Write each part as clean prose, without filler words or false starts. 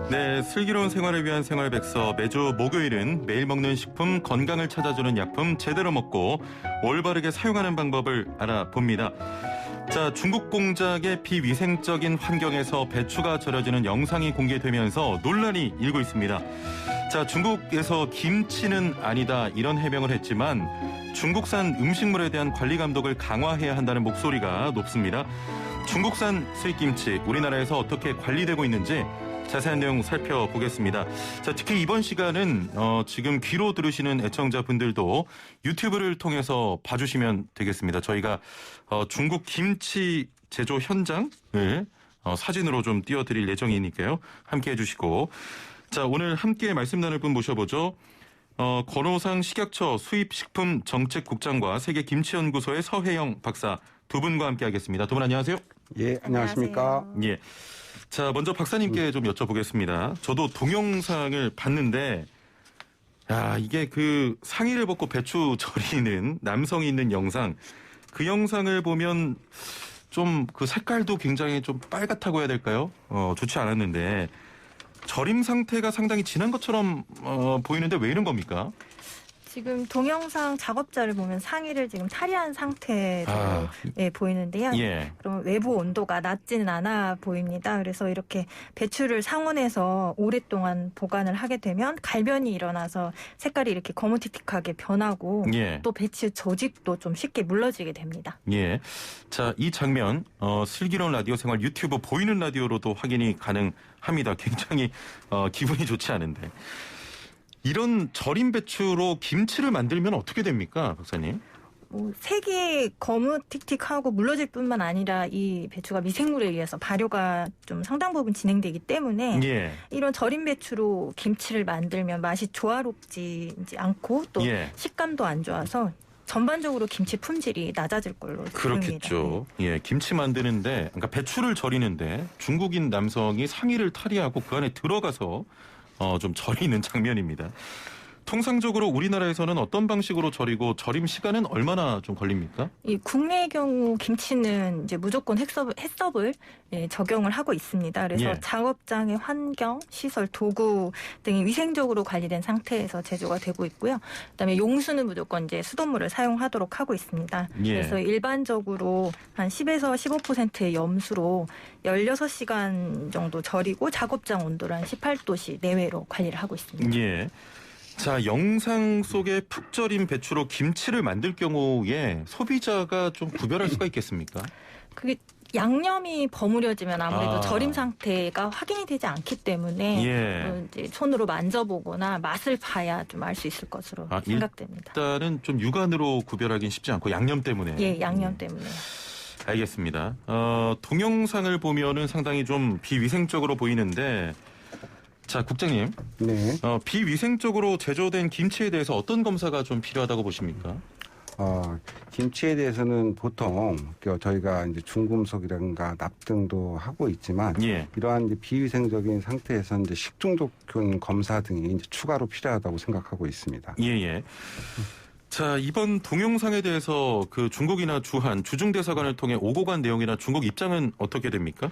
네, 슬기로운 생활을 위한 생활백서 매주 목요일은 매일 먹는 식품 건강을 찾아주는 약품 제대로 먹고 올바르게 사용하는 방법을 알아봅니다. 자, 중국 공장의 비위생적인 환경에서 배추가 절여지는 영상이 공개되면서 논란이 일고 있습니다. 자, 중국에서 김치는 아니다 이런 해명을 했지만 중국산 음식물에 대한 관리 감독을 강화해야 한다는 목소리가 높습니다. 중국산 수입김치 우리나라에서 어떻게 관리되고 있는지 자세한 내용 살펴보겠습니다. 자, 특히 이번 시간은 지금 귀로 들으시는 애청자분들도 유튜브를 통해서 봐주시면 되겠습니다. 저희가 중국 김치 제조 현장을 사진으로 좀 띄워드릴 예정이니까요. 함께해 주시고. 자, 오늘 함께 말씀 나눌 분 모셔보죠. 권오상 식약처 수입식품정책국장과 세계김치연구소의 서혜영 박사 두 분과 함께하겠습니다. 두 분 안녕하세요. 예, 안녕하십니까. 예. 자, 먼저 박사님께 좀 여쭤보겠습니다. 저도 동영상을 봤는데, 야, 이게 그 상의를 벗고 배추 절이는 남성이 있는 영상, 그 영상을 보면 좀 그 색깔도 굉장히 좀 빨갛다고 해야 될까요? 좋지 않았는데, 절임 상태가 상당히 진한 것처럼 보이는데 왜 이런 겁니까? 지금 동영상 작업자를 보면 상의를 지금 탈의한 상태로 보이는데요. 예. 그럼 외부 온도가 낮지는 않아 보입니다. 그래서 이렇게 배추를 상온에서 오랫동안 보관을 하게 되면 갈변이 일어나서 색깔이 이렇게 거무튀틱하게 변하고 예. 또 배추 조직도 좀 쉽게 물러지게 됩니다. 예. 자, 이 장면 슬기로운 라디오 생활 유튜브 보이는 라디오로도 확인이 가능합니다. 굉장히 기분이 좋지 않은데. 이런 절임 배추로 김치를 만들면 어떻게 됩니까, 박사님? 색이 거무튀틱하고 물러질 뿐만 아니라 이 배추가 미생물에 의해서 발효가 좀 상당 부분 진행되기 때문에 예. 이런 절임 배추로 김치를 만들면 맛이 조화롭지 않고 또 식감도 안 좋아서 전반적으로 김치 품질이 낮아질 걸로 보입니다. 그렇겠죠. 예, 김치 만드는데, 그러니까 배추를 절이는데 중국인 남성이 상의를 탈의하고 그 안에 들어가서 좀 절이는 장면입니다. 통상적으로 우리나라에서는 어떤 방식으로 절이고 절임 시간은 얼마나 좀 걸립니까? 이 국내의 경우 김치는 이제 무조건 햇섭을 적용을 하고 있습니다. 그래서 작업장의 환경, 시설, 도구 등이 위생적으로 관리된 상태에서 제조가 되고 있고요. 그다음에 용수는 무조건 이제 수돗물을 사용하도록 하고 있습니다. 그래서 일반적으로 한 10에서 15%의 염수로 16시간 정도 절이고 작업장 온도를 한 18도씨 내외로 관리를 하고 있습니다. 예. 자, 영상 속에 푹 절인 배추로 김치를 만들 경우에 소비자가 좀 구별할 수가 있겠습니까? 그게 양념이 버무려지면 아무래도 절임 상태가 확인이 되지 않기 때문에 이제 손으로 만져보거나 맛을 봐야 좀 알 수 있을 것으로 생각됩니다. 일단은 좀 육안으로 구별하기는 쉽지 않고 양념 때문에. 예, 양념 때문에. 알겠습니다. 동영상을 보면은 상당히 좀 비위생적으로 보이는데, 자, 국장님. 네. 비위생적으로 제조된 김치에 대해서 어떤 검사가 좀 필요하다고 보십니까? 김치에 대해서는 보통 저희가 이제 중금속이라든가 납 등도 하고 있지만 이러한 이제 비위생적인 상태에서 이제 식중독균 검사 등이 이제 추가로 필요하다고 생각하고 있습니다. 예. 자, 이번 동영상에 대해서 그 중국이나 주한 주중대사관을 통해 오고 간 내용이나 중국 입장은 어떻게 됩니까?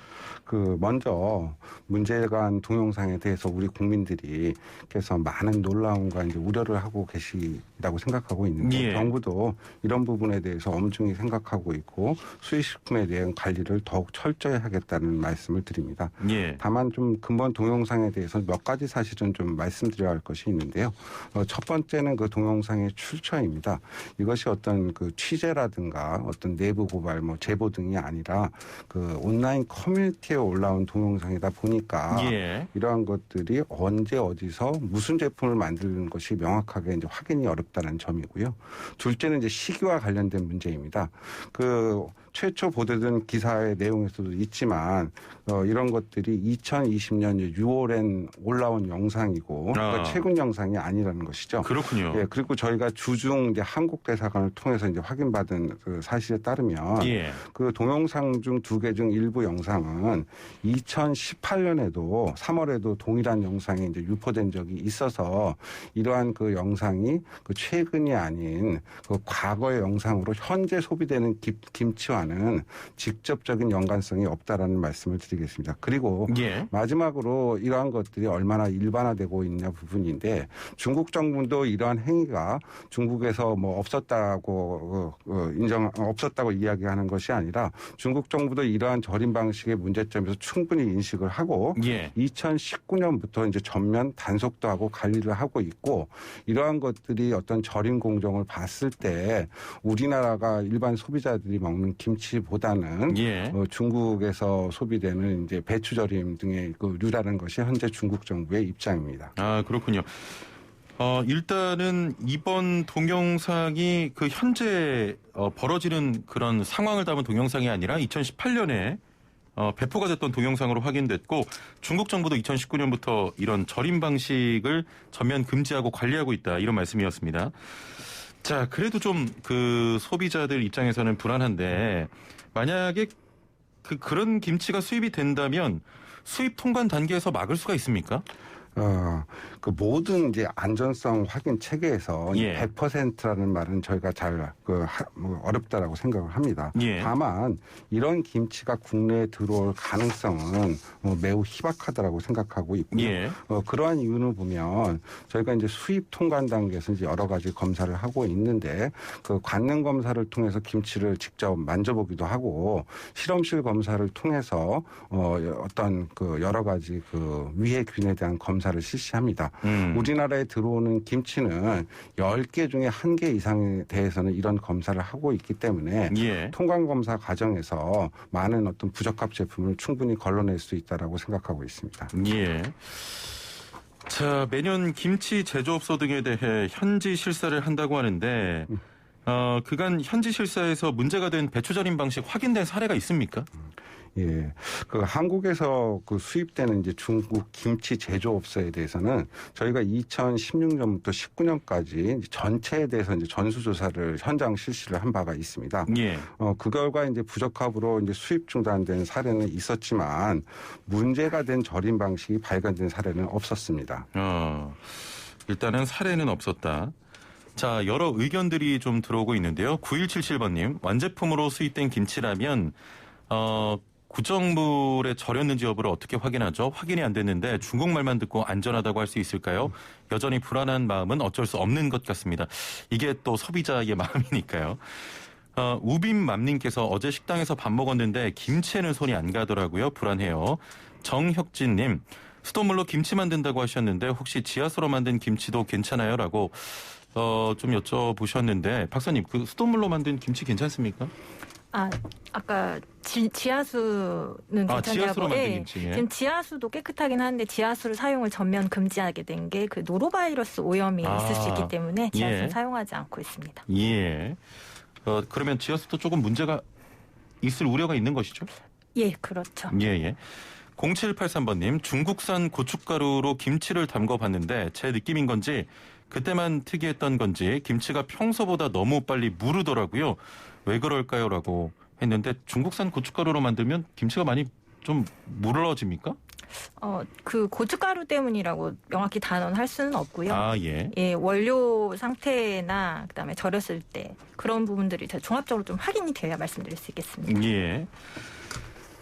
먼저 문제간 동영상에 대해서 우리 국민들이 그래서 많은 놀라움과 이제 우려를 하고 계시다고 생각하고 있는데 정부도 이런 부분에 대해서 엄중히 생각하고 있고 수입식품에 대한 관리를 더욱 철저히 하겠다는 말씀을 드립니다. 다만 좀 근본 동영상에 대해서 몇 가지 사실은 좀 말씀드려야 할 것이 있는데요. 첫 번째는 그 동영상의 출처입니다. 이것이 어떤 그 취재라든가 어떤 내부 고발, 제보 등이 아니라 그 온라인 커뮤니티에 올라온 동영상이다 보니까 이러한 것들이 언제 어디서 무슨 제품을 만드는 것이 명확하게 이제 확인이 어렵다는 점이고요. 둘째는 이제 시기와 관련된 문제입니다. 최초 보도된 기사의 내용에서도 있지만 이런 것들이 2020년 6월엔 올라온 영상이고 최근 영상이 아니라는 것이죠. 그렇군요. 예, 그리고 저희가 주중 이제 한국 대사관을 통해서 이제 확인받은 그 사실에 따르면 그 동영상 중 2개 중 일부 영상은 2018년에도 3월에도 동일한 영상이 이제 유포된 적이 있어서 이러한 그 영상이 그 최근이 아닌 그 과거의 영상으로 현재 소비되는 김치와는 김치와는 직접적인 연관성이 없다라는 말씀을 드리겠습니다. 그리고 예. 마지막으로 이러한 것들이 얼마나 일반화되고 있냐 부분인데 중국 정부도 이러한 행위가 중국에서 뭐 없었다고 없었다고 이야기하는 것이 아니라 중국 정부도 이러한 절임 방식의 문제점에서 충분히 인식을 하고 예. 2019년부터 이제 전면 단속도 하고 관리를 하고 있고 이러한 것들이 어떤 절임 공정을 봤을 때 우리나라가 일반 소비자들이 먹는 김치보다는 예. 중국에서 소비되는 이제 배추절임 등의 그 류라는 것이 현재 중국 정부의 입장입니다. 아, 그렇군요. 일단은 이번 동영상이 그 현재 벌어지는 그런 상황을 담은 동영상이 아니라 2018년에 배포가 됐던 동영상으로 확인됐고 중국 정부도 2019년부터 이런 절임 방식을 전면 금지하고 관리하고 있다 이런 말씀이었습니다. 자, 그래도 좀 그 소비자들 입장에서는 불안한데 만약에 그런 김치가 수입이 된다면 수입 통관 단계에서 막을 수가 있습니까? 그 모든 이제 안전성 확인 체계에서 예. 100%라는 말은 저희가 잘 어렵다라고 생각을 합니다. 예. 다만 이런 김치가 국내에 들어올 가능성은 매우 희박하다라고 생각하고 있고요. 예. 그러한 이유를 보면 저희가 이제 수입 통관 단계에서 이제 여러 가지 검사를 하고 있는데 그 관능 검사를 통해서 김치를 직접 만져보기도 하고 실험실 검사를 통해서 어떤 그 여러 가지 그 위해균에 대한 검사를 실시합니다. 우리나라에 들어오는 김치는 10개 중에 1개 이상에 대해서는 이런 검사를 하고 있기 때문에 예. 통관 검사 과정에서 많은 어떤 부적합 제품을 충분히 걸러낼 수 있다라고 생각하고 있습니다. 예. 자, 매년 김치 제조업소 등에 대해 현지 실사를 한다고 하는데 그간 현지 실사에서 문제가 된 배추절임 방식 확인된 사례가 있습니까? 예. 그 한국에서 그 수입되는 이제 중국 김치 제조업소에 대해서는 저희가 2016년부터 19년까지 전체에 대해서 이제 전수조사를 현장 실시를 한 바가 있습니다. 예. 그 결과 이제 부적합으로 이제 수입 중단된 사례는 있었지만 문제가 된 절임 방식이 발견된 사례는 없었습니다. 일단은 사례는 없었다. 자, 여러 의견들이 좀 들어오고 있는데요. 9177번님, 완제품으로 수입된 김치라면 구정물에 절였는지 여부를 어떻게 확인하죠? 확인이 안 됐는데 중국말만 듣고 안전하다고 할 수 있을까요? 여전히 불안한 마음은 어쩔 수 없는 것 같습니다. 이게 또 소비자의 마음이니까요. 우빔맘님께서 어제 식당에서 밥 먹었는데 김치에는 손이 안 가더라고요. 불안해요. 정혁진님, 수돗물로 김치 만든다고 하셨는데 혹시 지하수로 만든 김치도 괜찮아요? 라고 좀 여쭤보셨는데 박사님, 그 수돗물로 만든 김치 괜찮습니까? 아까 지하수는 괜찮냐고. 지하수로 만든 김치. 예. 지금 지하수도 깨끗하긴 한데 지하수를 사용을 전면 금지하게 된 게 그 노로바이러스 오염이 있을 수 있기 때문에 지하수는 사용하지 않고 있습니다. 예. 그러면 지하수도 조금 문제가 있을 우려가 있는 것이죠? 예, 그렇죠. 예. 0783번님, 중국산 고춧가루로 김치를 담궈봤는데 제 느낌인 건지 그때만 특이했던 건지 김치가 평소보다 너무 빨리 무르더라고요. 왜 그럴까요? 라고 했는데 중국산 고춧가루로 만들면 김치가 많이 좀 물러집니까? 그 고춧가루 때문이라고 명확히 단언할 수는 없고요. 예. 예, 원료 상태나 그다음에 절였을 때 그런 부분들이 종합적으로 좀 확인이 돼야 말씀드릴 수 있겠습니다. 예.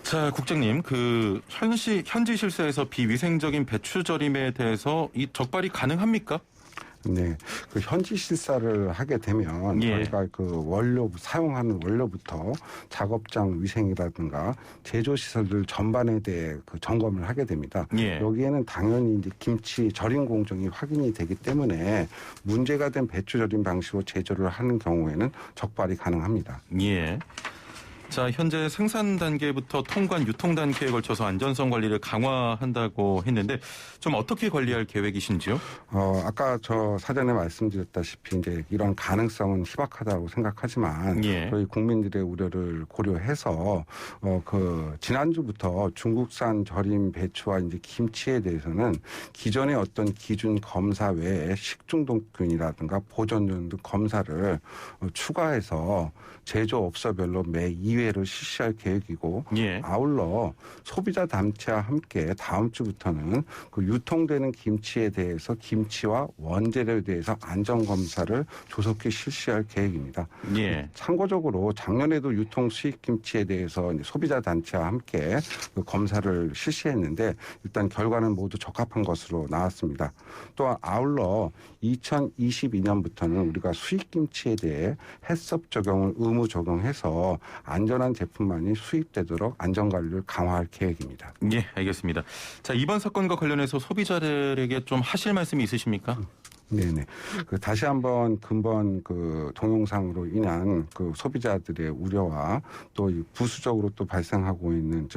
자, 국장님, 그 현지 실사에서 비위생적인 배추절임에 대해서 이 적발이 가능합니까? 네, 그 현지 실사를 하게 되면 저희가 그 사용하는 원료부터 작업장 위생이라든가 제조 시설들 전반에 대해 그 점검을 하게 됩니다. 여기에는 당연히 이제 김치 절임 공정이 확인이 되기 때문에 문제가 된 배추 절임 방식으로 제조를 하는 경우에는 적발이 가능합니다. 예. 자, 현재 생산 단계부터 통관, 유통 단계에 걸쳐서 안전성 관리를 강화한다고 했는데 좀 어떻게 관리할 계획이신지요? 아까 저 사전에 말씀드렸다시피 이제 이런 가능성은 희박하다고 생각하지만 저희 국민들의 우려를 고려해서 그 지난주부터 중국산 절임 배추와 이제 김치에 대해서는 기존의 어떤 기준 검사 외에 식중독균이라든가 보존용 등 검사를 추가해서 제조업소별로 매 2회 유예를 실시할 계획이고 예. 아울러 소비자 단체와 함께 다음 주부터는 그 유통되는 김치에 대해서 김치와 원재료에 대해서 안전 검사를 조속히 실시할 계획입니다. 예. 참고적으로 작년에도 유통 수입 김치에 대해서 이제 소비자 단체와 함께 그 검사를 실시했는데 일단 결과는 모두 적합한 것으로 나왔습니다. 또 아울러 2022년부터는 우리가 수입 김치에 대해 해썹 적용을 의무 적용해서 안전한 제품만이 수입되도록 안전관리를 강화할 계획입니다. 예, 알겠습니다. 자, 이번 사건과 관련해서 소비자들에게 좀 하실 말씀이 있으십니까? 네네. 다시 한번 근본 동영상으로 인한 소비자들의 우려와 또 부수적으로 또 발생하고 있는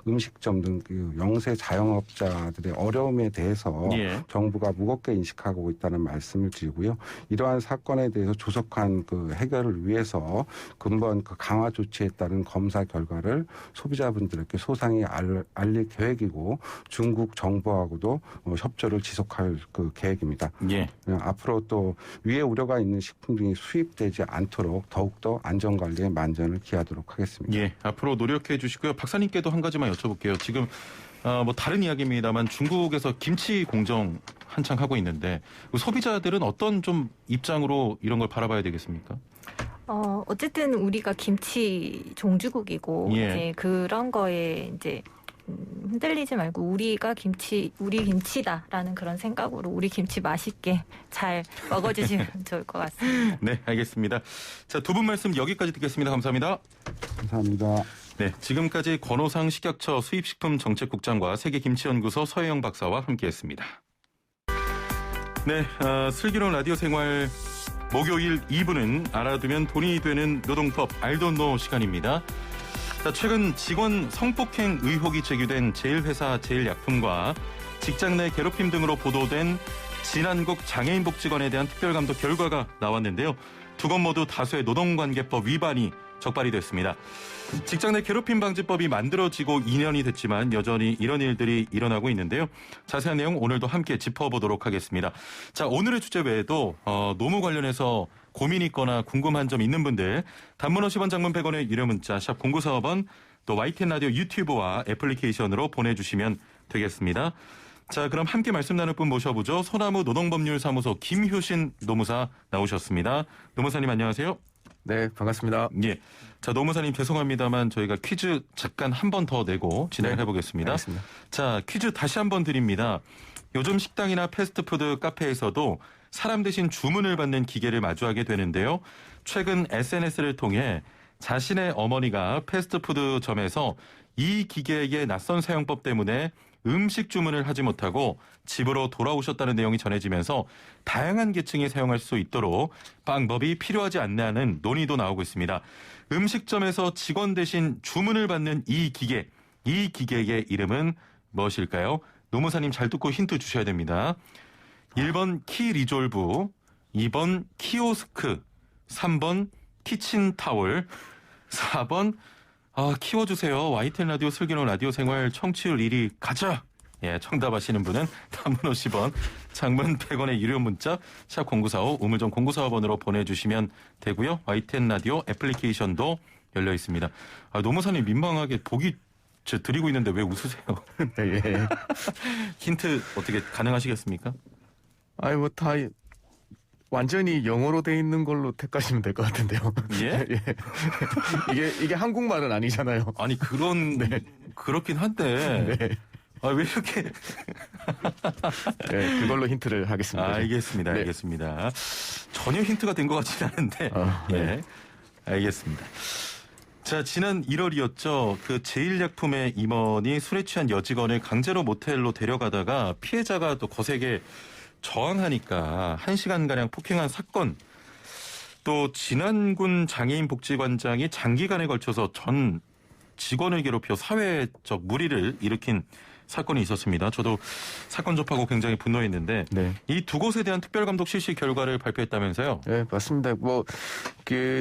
음식점 등 영세 자영업자들의 어려움에 대해서 예. 정부가 무겁게 인식하고 있다는 말씀을 드리고요. 이러한 사건에 대해서 조속한 해결을 위해서 근본 강화 조치에 따른 검사 결과를 소비자분들에게 소상히 알릴 계획이고 중국 정부하고도 협조를 지속할 계획입니다. 예. 앞으로 또 위에 우려가 있는 식품 등이 수입되지 않도록 더욱더 안전관리에 만전을 기하도록 하겠습니다. 예, 앞으로 노력해 주시고요. 박사님께도 한 가지만 여쭤볼게요. 지금 다른 이야기입니다만 중국에서 김치 공정 한창 하고 있는데 소비자들은 어떤 좀 입장으로 이런 걸 바라봐야 되겠습니까? 어쨌든 우리가 김치 종주국이고 예. 이제 그런 거에 이제 흔들리지 말고 우리 김치다라는 그런 생각으로 우리 김치 맛있게 잘 먹어주시면 좋을 것 같습니다. 네, 알겠습니다. 자, 두 분 말씀 여기까지 듣겠습니다. 감사합니다. 감사합니다. 네, 지금까지 권오상 식약처 수입식품정책국장과 세계김치연구소 서혜영 박사와 함께했습니다. 네, 슬기로운 라디오 생활 목요일 2부는 알아두면 돈이 되는 노동법 알돈노 시간입니다. 자, 최근 직원 성폭행 의혹이 제기된 제일회사 제일약품과 직장 내 괴롭힘 등으로 보도된 진안국 장애인복지관에 대한 특별감독 결과가 나왔는데요. 두 건 모두 다수의 노동관계법 위반이 적발이 됐습니다. 직장 내 괴롭힘 방지법이 만들어지고 2년이 됐지만 여전히 이런 일들이 일어나고 있는데요. 자세한 내용 오늘도 함께 짚어보도록 하겠습니다. 자, 오늘의 주제 외에도 노무 관련해서 고민 있거나 궁금한 점 있는 분들 단문 50원 장문 100원의 유료 문자 샵 0945번 또 YTN 라디오 유튜브와 애플리케이션으로 보내주시면 되겠습니다. 자, 그럼 함께 말씀 나눌 분 모셔보죠. 소나무 노동법률사무소 김효신 노무사 나오셨습니다. 노무사님 안녕하세요. 네, 반갑습니다. 예. 자, 노무사님 죄송합니다만 저희가 퀴즈 잠깐 한 번 더 내고 진행을 해보겠습니다. 알겠습니다. 자, 퀴즈 다시 한 번 드립니다. 요즘 식당이나 패스트푸드 카페에서도 사람 대신 주문을 받는 기계를 마주하게 되는데요. 최근 SNS를 통해 자신의 어머니가 패스트푸드점에서 이 기계의 낯선 사용법 때문에 음식 주문을 하지 못하고 집으로 돌아오셨다는 내용이 전해지면서 다양한 계층이 사용할 수 있도록 방법이 필요하지 않냐는 논의도 나오고 있습니다. 음식점에서 직원 대신 주문을 받는 이 기계의 이름은 무엇일까요? 노무사님 잘 듣고 힌트 주셔야 됩니다. 1번 키 리졸브, 2번 키오스크, 3번 키친타월, 4번 키워주세요. YTN 라디오 슬기로운 라디오 생활 청취율 1위 가자. 예, 정답하시는 분은 단문 50원, 장문 100원의 유료 문자 샵 0945 우물정 0945번으로 보내주시면 되고요. YTN 라디오 애플리케이션도 열려 있습니다. 노무사님 민망하게 보기 드리고 있는데 왜 웃으세요? 예. 힌트 어떻게 가능하시겠습니까? 다 완전히 영어로 돼 있는 걸로 택하시면 될 것 같은데요. 예? 예. 이게 한국말은 아니잖아요. 아니 그렇긴 한데. 네. 왜 이렇게? 네, 그걸로 힌트를 하겠습니다. 알겠습니다. 네. 알겠습니다. 전혀 힌트가 된 것 같지는 않은데. 네. 예. 알겠습니다. 자, 지난 1월이었죠. 그 제일약품의 임원이 술에 취한 여직원을 강제로 모텔로 데려가다가 피해자가 또 거세게 저항하니까 1시간가량 폭행한 사건. 또 진안군 장애인복지관장이 장기간에 걸쳐서 전 직원을 괴롭혀 사회적 물의를 일으킨 사건이 있었습니다. 저도 사건 접하고 굉장히 분노했는데 네. 이 두 곳에 대한 특별감독 실시 결과를 발표했다면서요? 네, 맞습니다.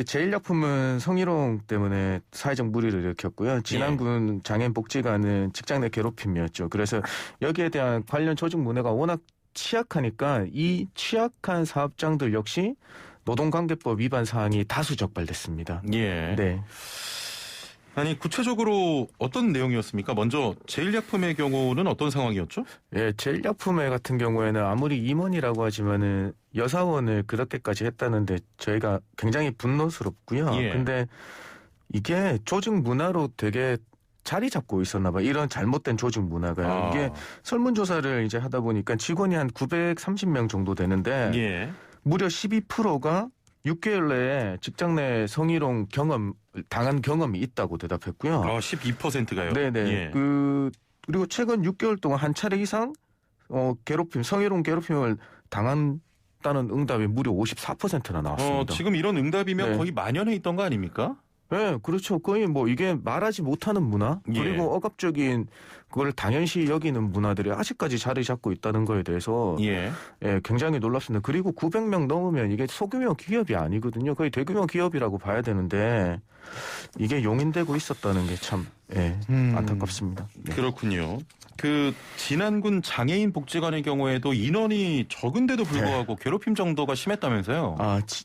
제일약품은 성희롱 때문에 사회적 물의를 일으켰고요. 진안군 장애인복지관은 직장 내 괴롭힘이었죠. 그래서 여기에 대한 관련 조직 문화가 워낙 취약하니까 이 취약한 사업장들 역시 노동관계법 위반 사항이 다수 적발됐습니다. 예. 네. 아니 구체적으로 어떤 내용이었습니까? 먼저 제일약품의 경우는 어떤 상황이었죠? 예, 제일약품회 같은 경우에는 아무리 임원이라고 하지만은 여사원을 그렇게까지 했다는데 저희가 굉장히 분노스럽고요. 예. 근데 이게 조직 문화로 되게 자리 잡고 있었나 봐요. 이런 잘못된 조직 문화가요. 이게 설문조사를 이제 하다 보니까 직원이 한 930명 정도 되는데 예. 무려 12%가 6개월 내에 직장 내 성희롱 당한 경험이 있다고 대답했고요. 12%가요? 네네. 예. 그리고 최근 6개월 동안 한 차례 이상 성희롱 괴롭힘을 당한다는 응답이 무려 54%나 나왔습니다. 지금 이런 응답이면 네. 거의 만연해 있던 거 아닙니까? 네, 그렇죠. 거의 뭐 이게 말하지 못하는 문화 예. 그리고 억압적인 그걸 당연시 여기는 문화들이 아직까지 자리 잡고 있다는 거에 대해서 예. 예, 굉장히 놀랍습니다. 그리고 900명 넘으면 이게 소규모 기업이 아니거든요. 거의 대규모 기업이라고 봐야 되는데 이게 용인되고 있었다는 게 참 안타깝습니다. 네. 그렇군요. 그 진안군 장애인 복지관의 경우에도 인원이 적은데도 불구하고 괴롭힘 정도가 심했다면서요?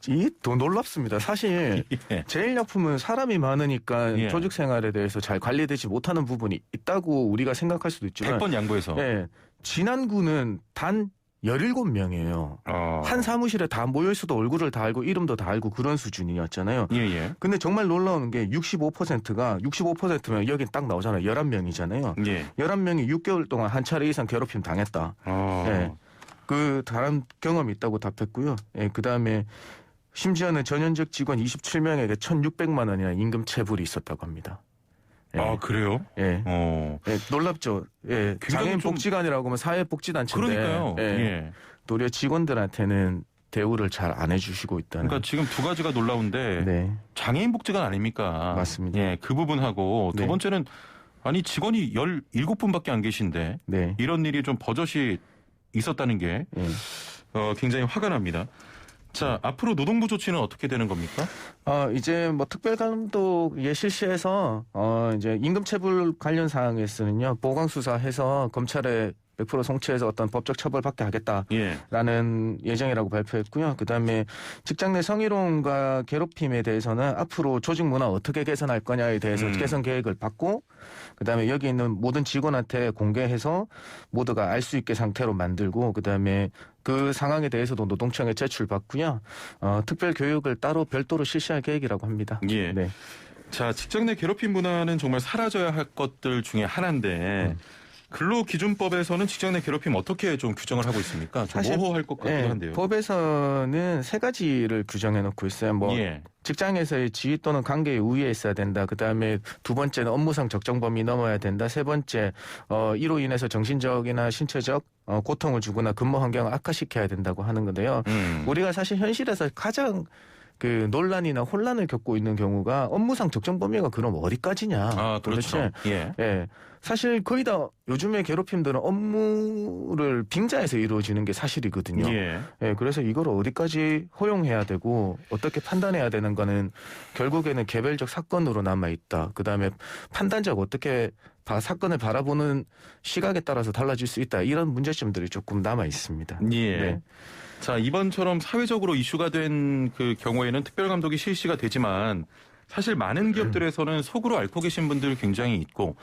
이게 더 놀랍습니다. 사실 예. 제일약품은 사람이 많으니까 예. 조직 생활에 대해서 잘 관리되지 못하는 부분이 있다고 우리가 생각할 수도 있지만 100번 양보해서. 예, 진안군은 단 17명이에요. 한 사무실에 다 모여있어도 얼굴을 다 알고 이름도 다 알고 그런 수준이었잖아요. 예. 근데 정말 놀라운 게 65%면 여긴 딱 나오잖아요. 11명이잖아요. 예. 11명이 6개월 동안 한 차례 이상 괴롭힘 당했다. 예. 그 다른 경험이 있다고 답했고요. 예, 그다음에 심지어는 전현직 직원 27명에게 1,600만 원이나 임금 체불이 있었다고 합니다. 예. 그래요? 예. 예, 놀랍죠. 예. 굉장히 장애인 좀- 복지관이라고 하면 사회복지단체인데 그러니까요. 예. 예. 도리어 직원들한테는 대우를 잘 안 해주시고 있다는. 그러니까 지금 두 가지가 놀라운데 네, 장애인 복지관 아닙니까? 맞습니다. 예, 그 부분하고 두 네. 번째는 아니 직원이 17분밖에 안 계신데 네, 이런 일이 좀 버젓이 있었다는 게 예. 굉장히 화가 납니다. 자, 앞으로 노동부 조치는 어떻게 되는 겁니까? 이제 뭐 특별감독에 실시해서 이제 임금체불 관련 사항에서는요 보강 수사해서 검찰에 100% 송치해서 어떤 법적 처벌받게 하겠다라는 예. 예정이라고 발표했고요. 그다음에 직장 내 성희롱과 괴롭힘에 대해서는 앞으로 조직 문화 어떻게 개선할 거냐에 대해서 개선 계획을 받고 그다음에 여기 있는 모든 직원한테 공개해서 모두가 알 수 있게 상태로 만들고 그다음에 그 상황에 대해서도 노동청에 제출받고요. 특별 교육을 따로 별도로 실시할 계획이라고 합니다. 예. 네. 자, 직장 내 괴롭힘 문화는 정말 사라져야 할 것들 중에 하나인데 근로기준법에서는 직장 내 괴롭힘 어떻게 좀 규정을 하고 있습니까? 좀 사실- 모호할 것 같기도 한데요. 법에서는 세 가지를 규정해 놓고 있어요. 뭐 예. 직장에서의 지위 또는 관계에 우위에 있어야 된다. 그다음에 두 번째는 업무상 적정 범위 넘어야 된다. 세 번째 이로 인해서 정신적이나 신체적 고통을 주거나 근무 환경을 악화시켜야 된다고 하는 건데요. 우리가 사실 현실에서 가장 그 논란이나 혼란을 겪고 있는 경우가 업무상 적정 범위가 그럼 어디까지냐. 그렇죠. 도대체. 예. 사실 거의 다 요즘의 괴롭힘들은 업무를 빙자해서 이루어지는 게 사실이거든요. 예. 예, 그래서 이걸 어디까지 허용해야 되고 어떻게 판단해야 되는 거는 결국에는 개별적 사건으로 남아 있다. 그다음에 판단자가 어떻게 사건을 바라보는 시각에 따라서 달라질 수 있다. 이런 문제점들이 조금 남아 있습니다. 예. 네. 자, 이번처럼 사회적으로 이슈가 된 그 경우에는 특별감독이 실시가 되지만 사실 많은 기업들에서는 속으로 앓고 계신 분들 굉장히 있고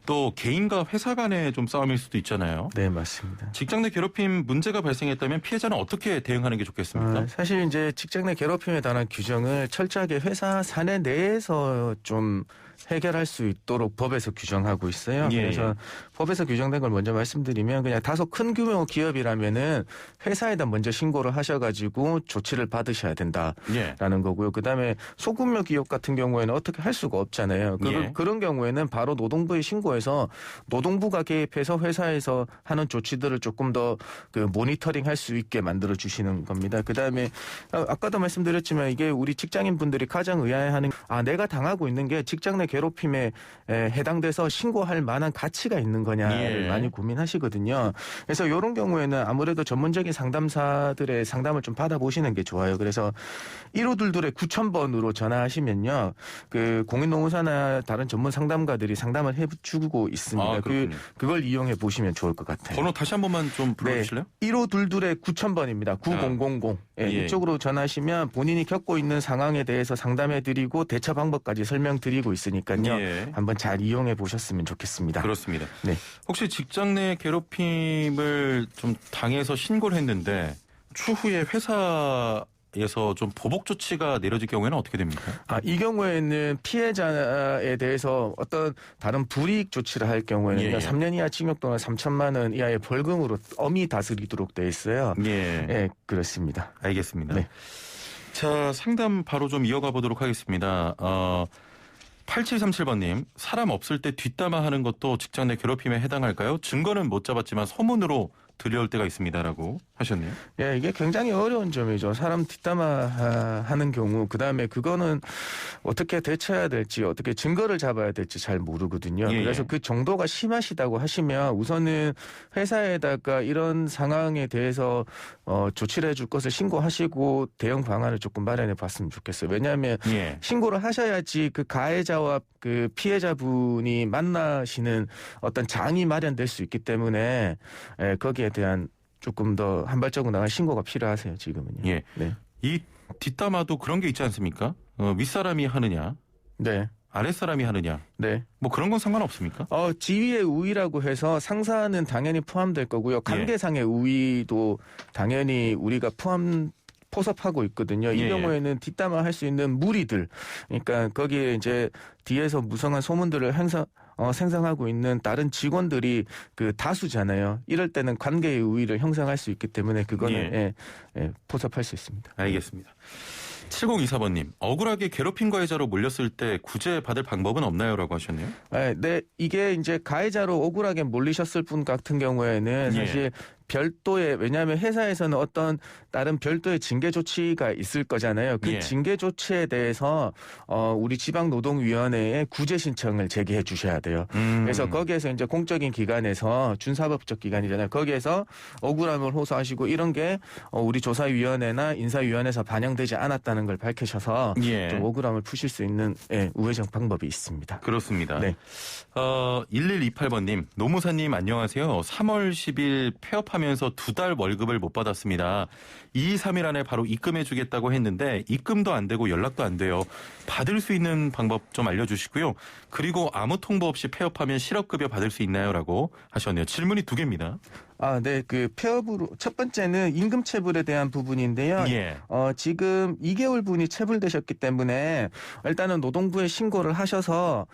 또 개인과 회사 간의 좀 싸움일 수도 있잖아요. 네, 맞습니다. 직장 내 괴롭힘 문제가 발생했다면 피해자는 어떻게 대응하는 게 좋겠습니까? 사실 이제 직장 내 괴롭힘에 관한 규정을 철저하게 회사 사내 내에서 좀 해결할 수 있도록 법에서 규정하고 있어요. 예. 그래서 법에서 규정된 걸 먼저 말씀드리면 그냥 다소 큰 규모 기업이라면은 회사에다 먼저 신고를 하셔가지고 조치를 받으셔야 된다라는 예. 거고요. 그다음에 소규모 기업 같은 경우에는 어떻게 할 수가 없잖아요. 예. 그런 경우에는 바로 노동부에 신고해서 노동부가 개입해서 회사에서 하는 조치들을 조금 더 그 모니터링 할 수 있게 만들어 주시는 겁니다. 그다음에 아까도 말씀드렸지만 이게 우리 직장인 분들이 가장 의아해하는 내가 당하고 있는 게 직장 내 괴롭힘에 해당돼서 신고할 만한 가치가 있는 거냐를 예. 많이 고민하시거든요. 그래서 이런 경우에는 아무래도 전문적인 상담사들의 상담을 좀 받아보시는 게 좋아요. 그래서 1522 9000번으로 전화하시면요, 그 공인노무사나 다른 전문 상담가들이 상담을 해주고 있습니다. 그렇군요. 그걸 이용해 보시면 좋을 것 같아요. 번호 다시 한 번만 좀 불러주실래요? 1522 9000번입니다. 9000. 예, 예. 이쪽으로 전화하시면 본인이 겪고 있는 상황에 대해서 상담해드리고 대처 방법까지 설명드리고 있으니까 있으니까요. 예. 한번 잘 이용해 보셨으면 좋겠습니다. 그렇습니다. 네. 혹시 직장 내 괴롭힘을 좀 당해서 신고를 했는데 추후에 회사에서 좀 보복 조치가 내려질 경우에는 어떻게 됩니까? 이 경우에는 피해자에 대해서 어떤 다른 불이익 조치를 할 경우에는 예, 예. 3년 이하 징역 또는 3천만 원 이하의 벌금으로 엄히 다스리도록 돼 있어요. 예. 예, 그렇습니다. 알겠습니다. 네. 자, 상담 바로 좀 이어가 보도록 하겠습니다. 8737번님, 사람 없을 때 뒷담화하는 것도 직장 내 괴롭힘에 해당할까요? 증거는 못 잡았지만 소문으로 들려올 때가 있습니다라고 하셨네요. 예, 이게 굉장히 어려운 점이죠. 사람 뒷담화 하는 경우, 그 다음에 그거는 어떻게 대처해야 될지, 어떻게 증거를 잡아야 될지 잘 모르거든요. 예, 그래서 예. 그 정도가 심하시다고 하시면 우선은 회사에다가 이런 상황에 대해서 조치를 해줄 것을 신고하시고 대응 방안을 조금 마련해 봤으면 좋겠어요. 왜냐하면 예. 신고를 하셔야지 그 가해자와 그 피해자분이 만나시는 어떤 장이 마련될 수 있기 때문에 거기에 대한 조금 더 한 발자국 나간 신고가 필요하세요, 지금은요. 예. 네. 이 뒷담화도 그런 게 있지 않습니까? 윗사람이 하느냐, 네. 아랫사람이 하느냐, 네. 뭐 그런 건 상관없습니까? 지위의 우위라고 해서 상사는 당연히 포함될 거고요. 관계상의 우위도 당연히 우리가 포섭하고 있거든요. 이 예, 예. 경우에는 뒷담화 할 수 있는 무리들, 그러니까 거기에 이제 뒤에서 무성한 소문들을 생성하고 있는 다른 직원들이 그 다수잖아요. 이럴 때는 관계의 우위를 형성할 수 있기 때문에 그거는 포섭할 수 있습니다. 알겠습니다. 7024번님, 억울하게 괴롭힌 가해자로 몰렸을 때 구제 받을 방법은 없나요? 라고 하셨네요. 네, 이게 이제 가해자로 억울하게 몰리셨을 분 같은 경우에는 사실 별도의, 왜냐하면 회사에서는 어떤 다른 별도의 징계 조치가 있을 거잖아요. 그 징계 조치에 대해서 우리 지방노동위원회에 구제 신청을 제기해 주셔야 돼요. 그래서 거기에서 이제 공적인 기관에서 준사법적 기관이잖아요. 거기에서 억울함을 호소하시고 이런 게 우리 조사위원회나 인사위원회에서 반영되지 않았다는 걸 밝히셔서 좀 억울함을 푸실 수 있는 우회적 방법이 있습니다. 그렇습니다. 네. 1128번님, 노무사님 안녕하세요. 3월 10일 폐업하면서 2달 월급을 못 받았습니다. 2, 3일 안에 바로 입금해 주겠다고 했는데 입금도 안 되고 연락도 안 돼요. 받을 수 있는 방법 좀 알려주시고요. 그리고 아무 통보 없이 폐업하면 실업급여 받을 수 있나요? 라고 하셨네요. 질문이 2개입니다. 네. 그 폐업으로 첫 번째는 임금 체불에 대한 부분인데요. 지금 2개월 분이 체불되셨기 때문에 일단은 노동부에 신고를 하셔서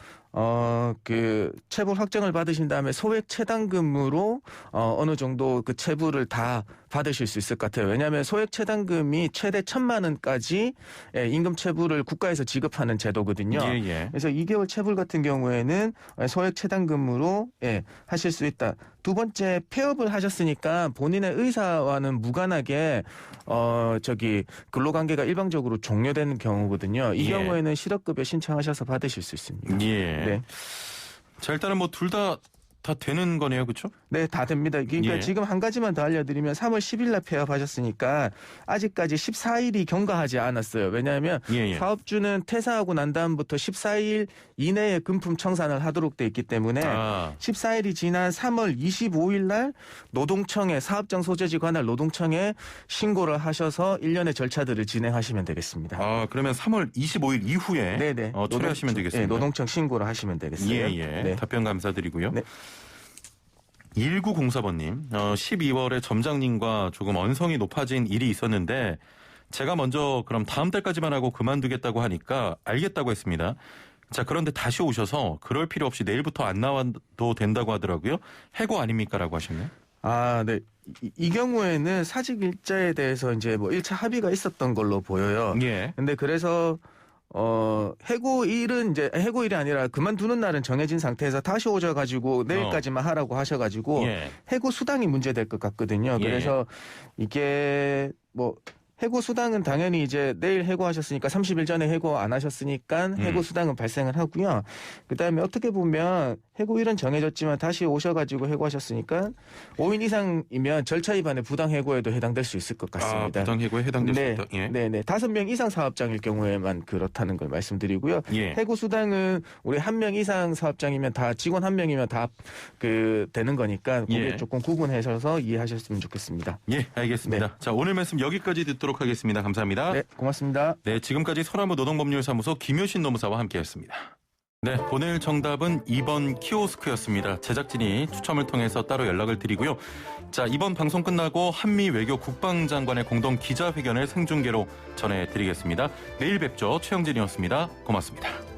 그 체불 확정을 받으신 다음에 소액 체당금으로 어느 정도 그 체불을 다 받으실 수 있을 것 같아요. 왜냐하면 소액 체당금이 최대 1,000만 원까지 임금 체불을 국가에서 지급하는 제도거든요. 그래서 2개월 체불 같은 경우에는 소액 체당금으로 하실 수 있다. 두 번째, 폐업을 하셨으니까 본인의 의사와는 무관하게 근로관계가 일방적으로 종료되는 경우거든요. 이 경우에는 실업급여 신청하셔서 받으실 수 있습니다. 네. 자, 일단은 뭐 둘 다 되는 거네요, 그렇죠? 네, 다 됩니다. 그러니까 지금 한 가지만 더 알려드리면 3월 10일 날 폐업하셨으니까 아직까지 14일이 경과하지 않았어요. 왜냐하면 사업주는 퇴사하고 난 다음부터 14일 이내에 금품 청산을 하도록 돼 있기 때문에 14일이 지난 3월 25일 날 노동청에 사업장 소재지 관할 노동청에 신고를 하셔서 일련의 절차들을 진행하시면 되겠습니다. 그러면 3월 25일 이후에 처리하시면 되겠습니다. 노동청 신고를 하시면 되겠어요. 네. 답변 감사드리고요. 네. 1904번님, 12월에 점장님과 조금 언성이 높아진 일이 있었는데 제가 먼저 그럼 다음 달까지만 하고 그만두겠다고 하니까 알겠다고 했습니다. 자, 그런데 다시 오셔서 그럴 필요 없이 내일부터 안 나와도 된다고 하더라고요. 해고 아닙니까? 라고 하셨네요. 네. 이 경우에는 사직 일자에 대해서 이제 뭐 1차 합의가 있었던 걸로 보여요. 근데 그래서 해고일이 아니라 그만두는 날은 정해진 상태에서 다시 오셔가지고 내일까지만 하라고 하셔가지고 해고 수당이 문제될 것 같거든요. 그래서 이게 뭐 해고 수당은 당연히 이제 내일 해고하셨으니까 30일 전에 해고 안 하셨으니까 해고 수당은 발생을 하고요. 그다음에 어떻게 보면 해고일은 정해졌지만 다시 오셔가지고 해고하셨으니까 5인 이상이면 절차 위반의 부당 해고에도 해당될 수 있을 것 같습니다. 부당 해고에 해당될 수 있다. 네네. 5명 이상 사업장일 경우에만 그렇다는 걸 말씀드리고요. 해고 수당은 우리 1명 이상 사업장이면 다 직원 1명이면 다 되는 거니까 그게 조금 구분하셔서 이해하셨으면 좋겠습니다. 알겠습니다. 자, 오늘 말씀 여기까지 듣도록 하겠습니다. 감사합니다. 네, 고맙습니다. 네, 지금까지 서라무 노동법률사무소 김효신 노무사와 함께했습니다. 네, 오늘 정답은 2번 키오스크였습니다. 제작진이 추첨을 통해서 따로 연락을 드리고요. 자, 이번 방송 끝나고 한미 외교 국방장관의 공동 기자회견을 생중계로 전해드리겠습니다. 내일 뵙죠. 최영진이었습니다. 고맙습니다.